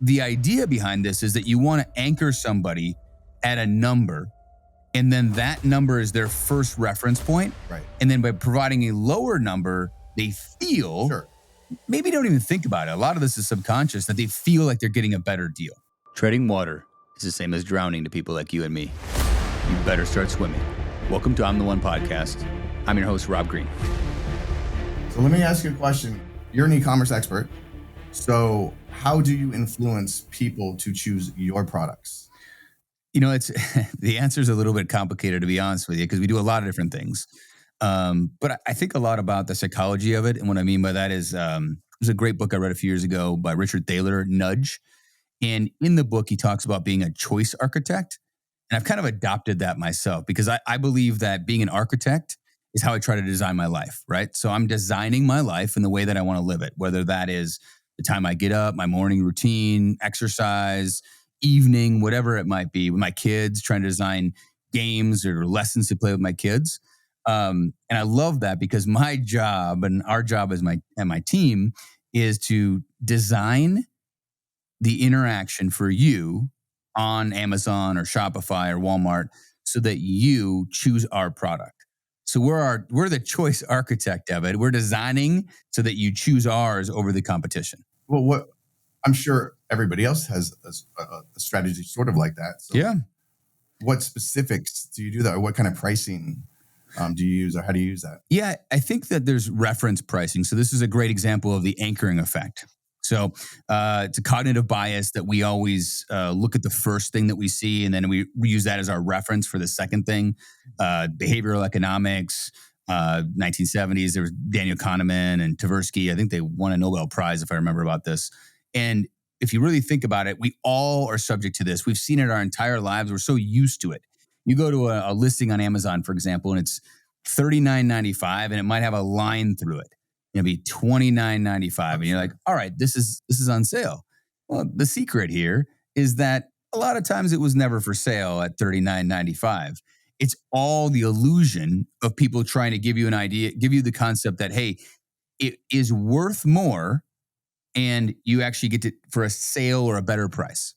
the idea behind this is that you want to anchor somebody at a number, and then that number is their first reference point. Right. And then by providing a lower number, they feel, Sure. maybe don't even think about it. A lot of this is subconscious, that they feel like they're getting a better deal. Treading water is the same as drowning to people like you and me. You better start swimming. Welcome to I'm the One podcast. I'm your host, Rob Green. So let me ask you a question. You're an e-commerce expert. So how do you influence people to choose your products? You know, it's the answer is a little bit complicated, to be honest with you, because we do a lot of different things. But I think a lot about the psychology of it. And what I mean by that is there's a great book I read a few years ago by Richard Thaler, Nudge. And in the book, he talks about being a choice architect. And I've kind of adopted that myself because I believe that being an architect is how I try to design my life, right? So I'm designing my life in the way that I want to live it, whether that is the time I get up, my morning routine, exercise, evening, whatever it might be, with my kids, trying to design games or lessons to play with my kids. And I love that because my job and our job as my team is to design the interaction for you on Amazon or Shopify or Walmart so that you choose our product. So we're the choice architect of it. We're designing so that you choose ours over the competition. Well, what I'm sure everybody else has a strategy sort of like that. So yeah. What specifics do you do that? Or what kind of pricing do you use, or how do you use that? Yeah, I think that there's reference pricing. So this is a great example of the anchoring effect. So it's a cognitive bias that we always look at the first thing that we see, and then we use that as our reference for the second thing. Behavioral economics, 1970s, there was Daniel Kahneman and Tversky. I think they won a Nobel Prize, if I remember about this. And if you really think about it, we all are subject to this. We've seen it our entire lives. We're so used to it. You go to a listing on Amazon, for example, and it's $39.95, and it might have a line through it. It'll be $29.95, and you're like, all right, this is on sale. Well, the secret here is that a lot of times it was never for sale at $39.95. It's all the illusion of people trying to give you an idea, give you the concept that, hey, it is worth more, and you actually get it for a sale or a better price.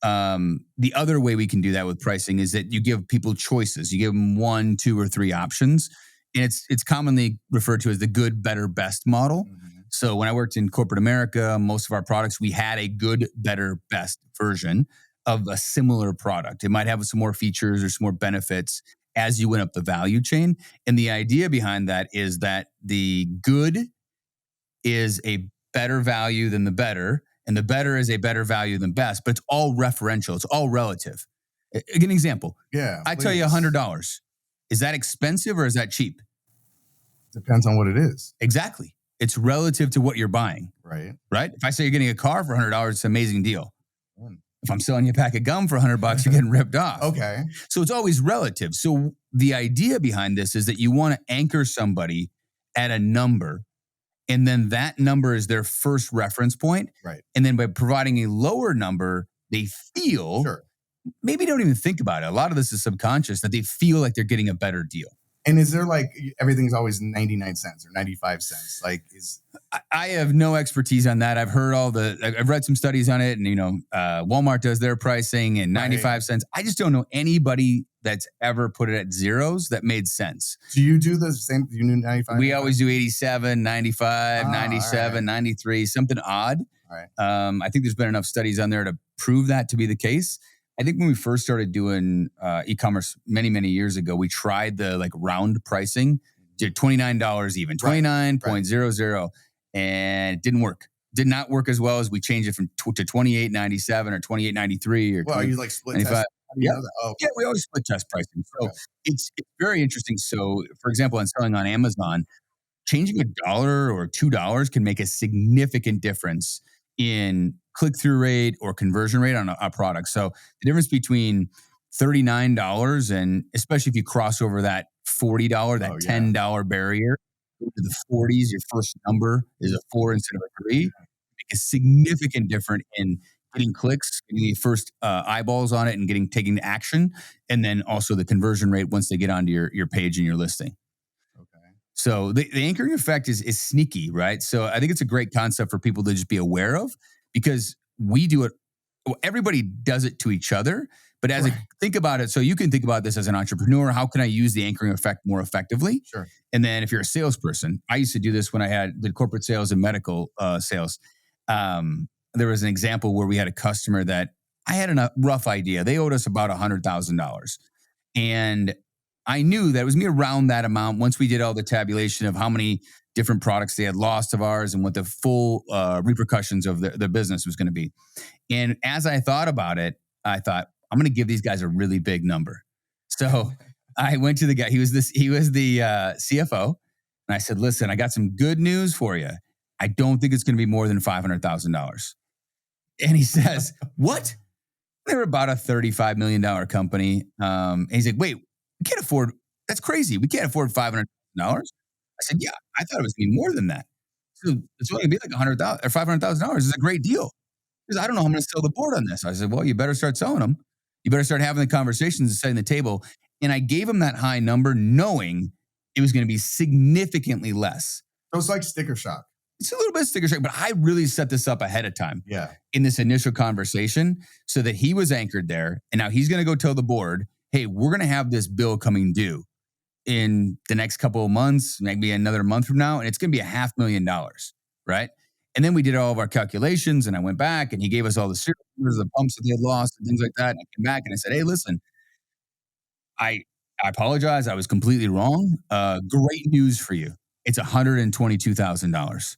The other way we can do that with pricing is that you give people choices. You give them 1, 2, or 3 options. And it's commonly referred to as the good, better, best model. Mm-hmm. So when I worked in corporate America, most of our products, we had a good, better, best version of a similar product. It might have some more features or some more benefits as you went up the value chain. And the idea behind that is that the good is a better value than the better, and the better is a better value than best, but it's all referential. It's all relative. An example. Yeah. I tell you $100. Is that expensive or is that cheap? Depends on what it is. Exactly. It's relative to what you're buying. Right. Right? If I say you're getting a car for $100, it's an amazing deal. If I'm selling you a pack of gum for $100, you're getting ripped off. Okay. So it's always relative. So the idea behind this is that you want to anchor somebody at a number, and then that number is their first reference point. Right. And then by providing a lower number, they feel, sure, maybe don't even think about it. A lot of this is subconscious, that they feel like they're getting a better deal. And is there like everything's always 99 cents or 95 cents? Like I have no expertise on that. I've heard I've read some studies on it, and Walmart does their pricing and 95 cents. I just don't know anybody that's ever put it at zeros that made sense. Do you do the same? Do you do 95? We always do 87, 95, 97, right. 93, something odd. All right. I think there's been enough studies on there to prove that to be the case. I think when we first started doing e-commerce many, many years ago, we tried the round pricing, did $29 even, 29.00, and it didn't work. Did not work as well as we changed it to $28.97 or $28.93 or. Well, are you like split test? Yeah. Oh, yeah, we always split test pricing. So it's very interesting. So, for example, on selling on Amazon, changing $1 or $2 can make a significant difference in click-through rate or conversion rate on a product. So the difference between $39 and especially if you cross over that $40, that $10 barrier, go to the 40s, your first number is a 4 instead of a 3, make a significant difference in getting clicks, getting the first eyeballs on it and taking action, and then also the conversion rate once they get onto your page and your listing. So the anchoring effect is sneaky, right? So I think it's a great concept for people to just be aware of, because we do it. Everybody does it to each other, but think about it. So you can think about this as an entrepreneur. How can I use the anchoring effect more effectively? Sure. And then if you're a salesperson, I used to do this when I did corporate sales and medical sales. There was an example where we had a customer that I had a rough idea. They owed us about $100,000. And I knew that it was me around that amount once we did all the tabulation of how many different products they had lost of ours and what the full repercussions of the business was going to be. And as I thought about it, I thought, I'm going to give these guys a really big number. So I went to the guy. He was the CFO. And I said, listen, I got some good news for you. I don't think it's going to be more than $500,000. And he says, what? They're about a $35 million company. And he's like, wait, we can't afford, that's crazy. We can't afford $500,000. I said, yeah, I thought it was going to be more than that. So it's only going to be like $100,000 or $500,000. It's a great deal. Because I don't know how I'm going to sell the board on this. I said, well, you better start selling them. You better start having the conversations and setting the table. And I gave him that high number knowing it was going to be significantly less. So it's like sticker shock. It's a little bit of sticker shock, but I really set this up ahead of time. Yeah. In this initial conversation so that he was anchored there. And now he's going to go tell the board, hey, we're going to have this bill coming due in the next couple of months, maybe another month from now. And it's going to be $500,000, right? And then we did all of our calculations and I went back and he gave us all the serial numbers, the pumps that they had lost and things like that. And I came back and I said, hey, listen, I apologize. I was completely wrong. Great news for you. It's $122,000.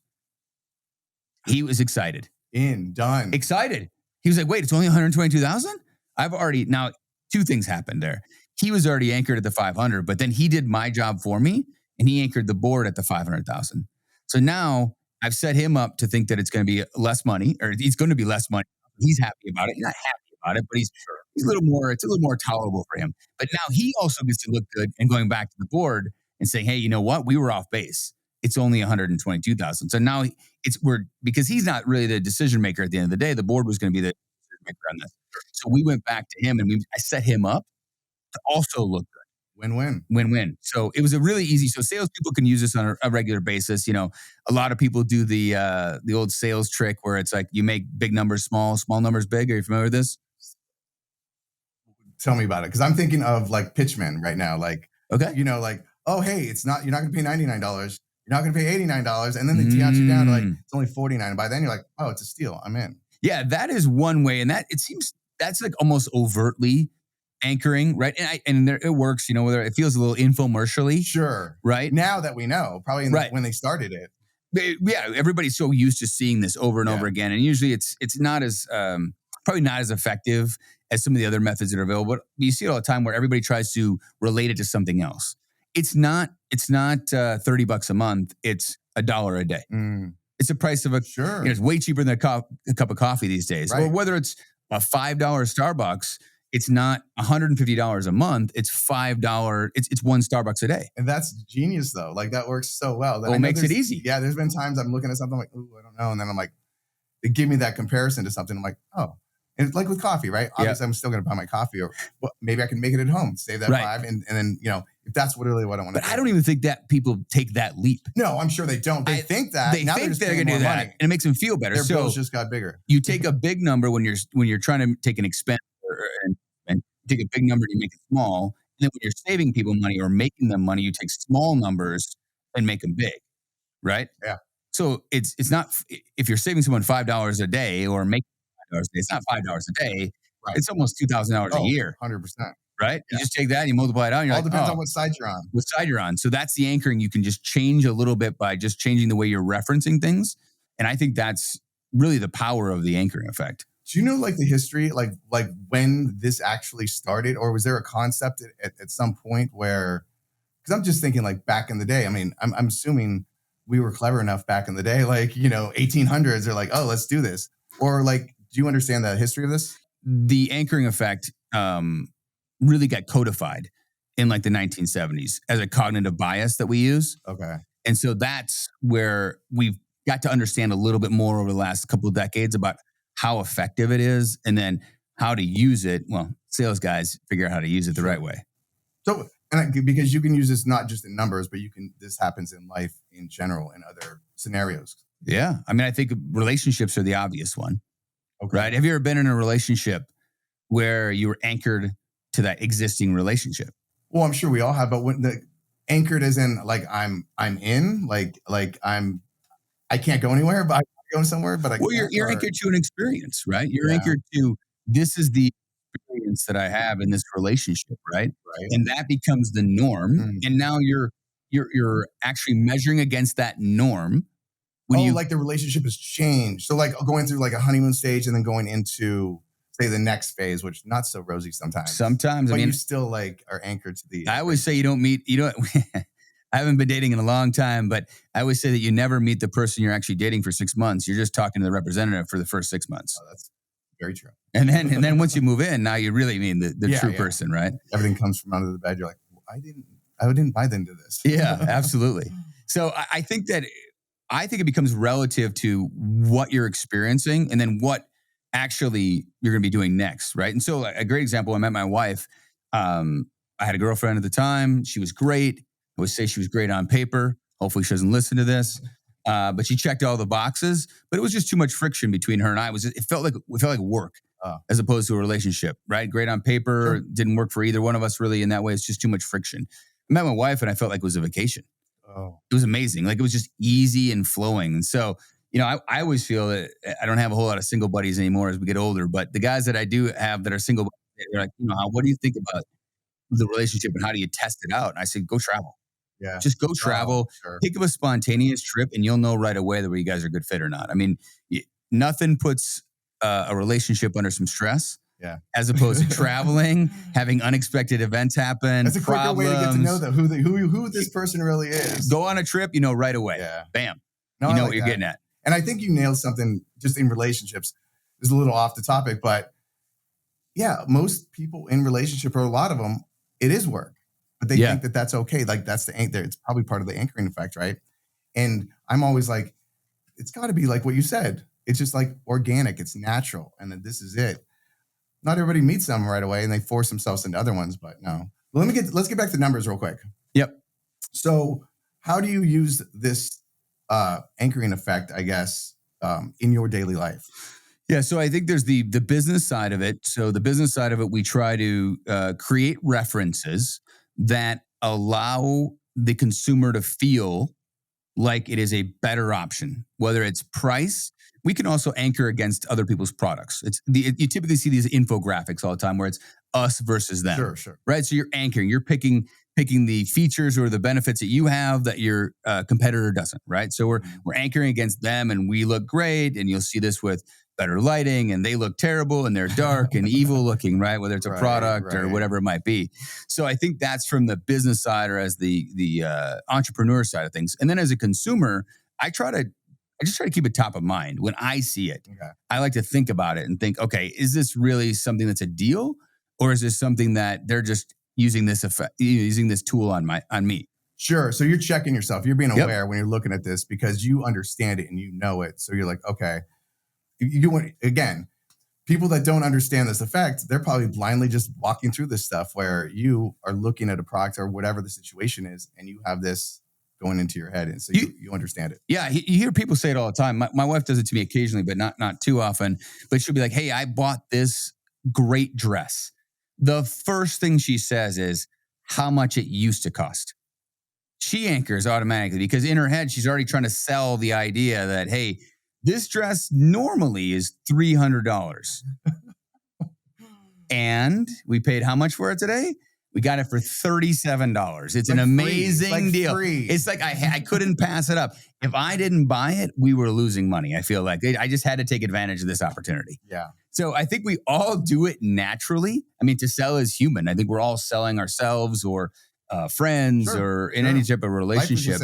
He was excited. Done. Excited. He was like, wait, it's only 122,000? I've already, now two things happened there. He was already anchored at the 500, but then he did my job for me and he anchored the board at the 500,000. So now I've set him up to think that it's going to be less money, or it's going to be less money. He's happy about it. He's not happy about it, but he's a little more, it's a little more tolerable for him. But now he also gets to look good and going back to the and saying, hey, you know what? We were off base. It's only 122,000. So now because he's not really the decision maker at the end of the day, the board was going to be the decision maker on this. So we went back to him and I set him up to also look good. Win-win. Win-win. So it was a really easy, so salespeople can use this on a regular basis. You know, a lot of people do the old sales trick where it's like you make big numbers small, small numbers big. Are you familiar with this? Tell me about it. Because I'm thinking of like pitchmen right now. Like, okay, you know, like, oh, hey, you're not going to pay $99. You're not going to pay $89. And then they tee out you down to like, it's only $49. And by then you're like, oh, it's a steal. I'm in. Yeah, that is one way. And it seems that's like almost overtly anchoring, right? And it works, you know, whether it feels a little infomercially. Sure. Right. Now that we know, probably when they started it. Yeah, everybody's so used to seeing this over and over again. And usually it's not as, probably not as effective as some of the other methods that are available. But you see it all the time where everybody tries to relate it to something else. It's not $30 a month. It's $1 a day. It's the price of sure. You know, it's way cheaper than a cup of coffee these days. Right. Or whether it's a $5 Starbucks, it's not $150 a month. It's $5. It's one Starbucks a day. And that's genius though. Like that works so well. Well, it makes it easy. Yeah. There's been times I'm looking at something like, ooh, I don't know. And then I'm like, they give me that comparison to something. I'm like, oh, and it's like with coffee, right? Obviously I'm still going to buy my coffee or maybe I can make it at home, save that $5. And then, you know, if that's really what I want to do. But I don't even think that people take that leap. No, I'm sure they don't. They think that. They think they're going to do that. Money. And it makes them feel better. Their bills just got bigger. You take a big number when you're trying to take an expense and take a big number and you make it small. And then when you're saving people money or making them money, you take small numbers and make them big, right? Yeah. So it's not, if you're saving someone $5 a day or making $5 a day, it's not $5 a day. Right. It's almost $2,000 a year. 100%. Right? Yeah. You just take that and you multiply it out. And you're all depends on what side you're on. What side you're on. So that's the anchoring. You can just change a little bit by just changing the way you're referencing things. And I think that's really the power of the anchoring effect. Do you know like the history, like when this actually started, or was there a concept at some point where, because I'm just thinking like back in the day, I mean, I'm assuming we were clever enough back in the day, like, you know, 1800s are like, oh, let's do this. Or like, do you understand the history of this? The anchoring effect really got codified in like the 1970s as a cognitive bias that we use. Okay. And so that's where we've got to understand a little bit more over the last couple of decades about how effective it is and then how to use it. Well, sales guys figure out how to use it the right way. So, because you can use this not just in numbers, but this happens in life in general in other scenarios. Yeah. I mean, I think relationships are the obvious one. Okay. right? Have you ever been in a relationship where you were anchored to that existing relationship? Well, I'm sure we all have, but when the anchored as in like I'm in, I can't go anywhere, but I can go somewhere, but I Well, can't. you're Or anchored to an experience, right? You're yeah, anchored to this is the experience that I have in this relationship, right? right. And that becomes the norm. Mm. And now you're actually measuring against that norm when Oh, you like the relationship has changed. So like going through like a honeymoon stage and then going into say the next phase, which not so rosy sometimes. sometimes, I But you mean, still like are anchored to the I always say you don't I haven't been dating in a long time, but I always say that you never meet the person you're actually dating for 6 months. You're just talking to the representative for the first 6 months. Oh, that's very true. And then once you move in, now you really mean the Yeah, true yeah. person, right? Everything comes from under the bed. You're like, well, I didn't buy into this. Yeah, absolutely. So I think that it becomes relative to what you're experiencing and then what actually you're going to be doing next, right? And so a great example, I met my wife. I had a girlfriend at the time. She was great. I would say she was great on paper. Hopefully she doesn't listen to this. But she checked all the boxes, but it was just too much friction between her and I. It felt like work as opposed to a relationship, right? Great on paper, Sure. didn't work for either one of us really in that way. It's just too much friction. I met my wife and I felt like it was a vacation. Oh, It was amazing. Like it was just easy and flowing. And so, I always feel that I don't have a whole lot of single buddies anymore as we get older, but the guys that I do have that are single, they're like, what do you think about the relationship and how do you test it out? And I said, go travel. yeah. Just go Oh, travel, sure. pick up a spontaneous trip, and you'll know right away that where you guys are a good fit or not. I mean, nothing puts a relationship under some stress. Yeah. As opposed to traveling, having unexpected events happen, That's a quicker way to get to know problems. them, who this person really is. Go on a trip, you know right away. Yeah. Bam. No, You I know like what you're that. getting at. And I think you nailed something just in relationships. It's a little off the topic, but yeah, most people in relationship, or a lot of them, it is work, but they Yeah. think that that's okay. Like that's it's probably part of the anchoring effect, right? And I'm always like, it's got to be like what you said. It's just like organic. It's natural, and then this is it. Not everybody meets them right away, and they force themselves into other ones. But no, well, let's get back to numbers real quick. Yep. So, how do you use this anchoring effect, I guess, in your daily life? Yeah, so I think there's the business side of it. So the business side of it, we try to create references that allow the consumer to feel like it is a better option, whether it's price. We can also anchor against other people's products. You typically see these infographics all the time where it's us versus them, Sure. right? So you're anchoring, you're picking the features or the benefits that you have that your competitor doesn't, right? So we're anchoring against them, and we look great, and you'll see this with better lighting, and they look terrible, and they're dark and evil looking, right? Whether it's a product or whatever it might be. So I think that's from the business side or as the entrepreneur side of things, and then as a consumer, I just try to keep it top of mind when I see it. Okay. I like to think about it and think, okay, is this really something that's a deal, or is this something that they're just using this tool on me? Sure. So you're checking yourself. You're being aware when you're looking at this because you understand it and you know it. So you're like, okay, you want again. People that don't understand this effect, they're probably blindly just walking through this stuff where you are looking at a product or whatever the situation is, and you have this going into your head, and so you understand it. Yeah, you hear people say it all the time. My wife does it to me occasionally, but not too often. But she'll be like, "Hey, I bought this great dress." The first thing she says is how much it used to cost. She anchors automatically because in her head, she's already trying to sell the idea that, hey, this dress normally is $300. And we paid how much for it today? We got it for $37. It's an amazing deal. Free. It's like I couldn't pass it up. If I didn't buy it, we were losing money. I feel like I just had to take advantage of this opportunity. Yeah. So I think we all do it naturally. I mean, to sell is human. I think we're all selling ourselves or friends or in any type of relationship.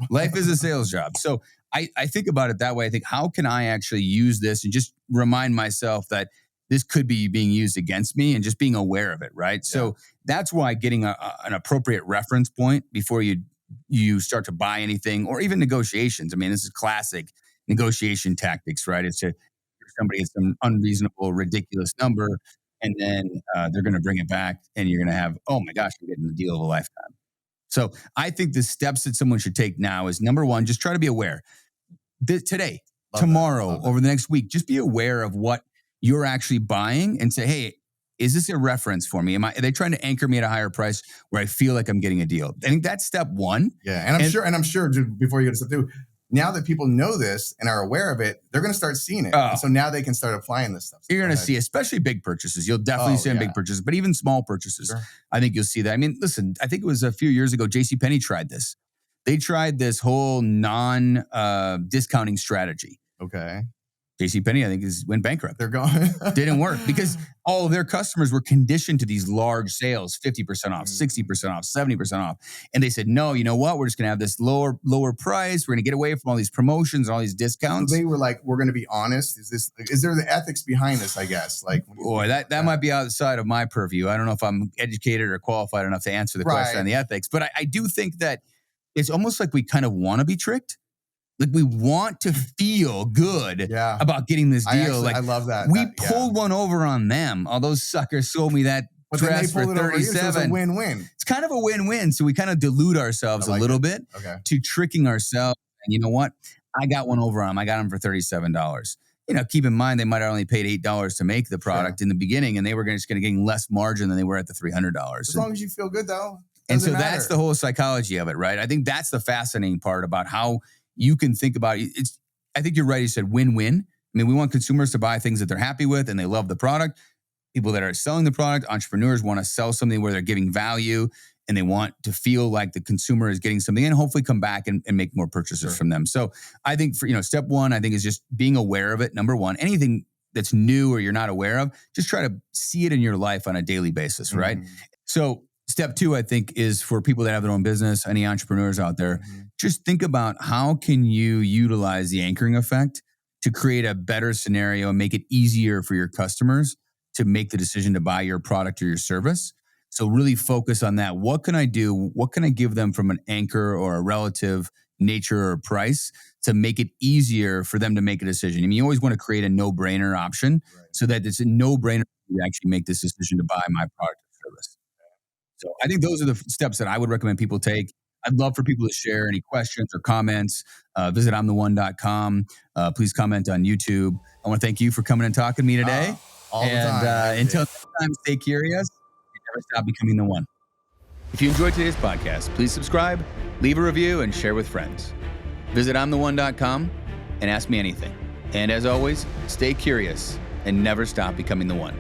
Life is a sales job. So I think about it that way. I think, how can I actually use this and just remind myself that this could be being used against me and just being aware of it, right? Yeah. So that's why getting an appropriate reference point before you start to buy anything or even negotiations. I mean, this is classic negotiation tactics, right? It's somebody at some unreasonable, ridiculous number, and then they're going to bring it back, and you're going to have, oh my gosh, you're getting the deal of a lifetime. So I think the steps that someone should take now is, number one, just try to be aware. Today, tomorrow, over the next week, just be aware of what you're actually buying and say, hey, is this a reference for me? Are they trying to anchor me at a higher price where I feel like I'm getting a deal? I think that's step one. Yeah. And I'm sure before you get to step two, now that people know this and are aware of it, they're going to start seeing it. And so now they can start applying this stuff. You're going to see, especially big purchases. You'll definitely see in big purchases, but even small purchases. Sure. I think you'll see that. I mean, listen, I think it was a few years ago, JCPenney tried this. They tried this whole non-discounting strategy. Okay. JCPenney, I think, went bankrupt. They're gone. Didn't work because all of their customers were conditioned to these large sales, 50% off, 60% off, 70% off. And they said, no, you know what? We're just going to have this lower price. We're going to get away from all these promotions and all these discounts. So they were like, we're going to be honest. Is there the ethics behind this, I guess? Like, boy, that might be outside of my purview. I don't know if I'm educated or qualified enough to answer the question on the ethics, but I do think that it's almost like we kind of want to be tricked. Like we want to feel good about getting this deal. I love that. We pulled one over on them. All those suckers sold me that dress for $37. So it's a win-win. It's kind of a win-win. So we kind of delude ourselves a little bit to tricking ourselves. And you know what? I got one over on them. I got them for $37. Keep in mind, they might have only paid $8 to make the product in the beginning, and they were just going to gain less margin than they were at the $300. As long as you feel good, though. And so that's the whole psychology of it, right? I think that's the fascinating part about how you can think about it. I think you're right. You said win-win. I mean, we want consumers to buy things that they're happy with and they love the product. People that are selling the product, entrepreneurs want to sell something where they're giving value and they want to feel like the consumer is getting something and hopefully come back and make more purchases from them. So I think for, step one, I think is just being aware of it. Number one, anything that's new or you're not aware of, just try to see it in your life on a daily basis, right? So step two, I think, is for people that have their own business, any entrepreneurs out there, just think about how can you utilize the anchoring effect to create a better scenario and make it easier for your customers to make the decision to buy your product or your service. So really focus on that. What can I do? What can I give them from an anchor or a relative nature or price to make it easier for them to make a decision? I mean, you always want to create a no-brainer option so that it's a no-brainer to actually make this decision to buy my product or service. So I think those are the steps that I would recommend people take. I'd love for people to share any questions or comments. Visit I'mTheOne.com. Please comment on YouTube. I want to thank you for coming and talking to me today. All the time. Until next time, stay curious and never stop becoming the one. If you enjoyed today's podcast, please subscribe, leave a review, and share with friends. Visit I'mTheOne.com and ask me anything. And as always, stay curious and never stop becoming the one.